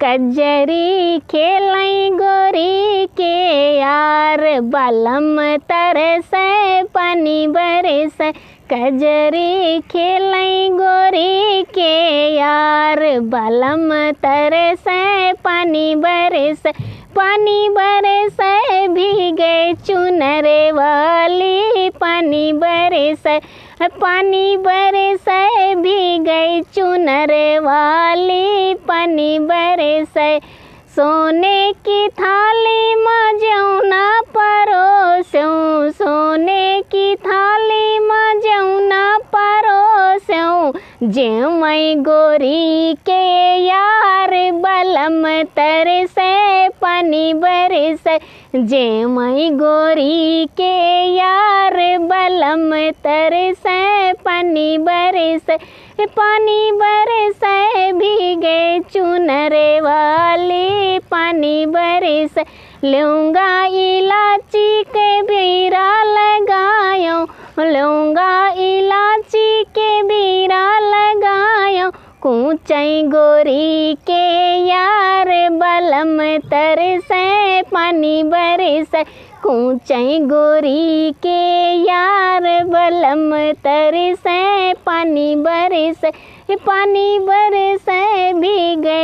कजरी खेलई गोरी के यार बलम तरसै पानी बरसै। कजरी खेलई गोरी के यार बलम तरसै पानी बरसै। पानी बरसै भीगे चुनरे वाली पानी बरसै। पानी बरसै भीगे चुनरे वाली पानी बरसै। सोने की थाली में जौना परोस्यूं सोने की थाली में जौना परोस्यूं जेवई गोरी के यार बलम तरसै पानी बरसै। जेवई गोरी के यार बलम तरसै पानी बरसै। पानी बरसै भीगे चुनरे वाली पानी बरसै। लौंगा इलाची के बीरा लगायो लौंगा इलाची के बीरा लगायो कूचई गोरी के यार बलम तरसै पानी बरसै। कूचई गोरी के यार बलम तरसै पानी बरसै। पानी बरसै भीगे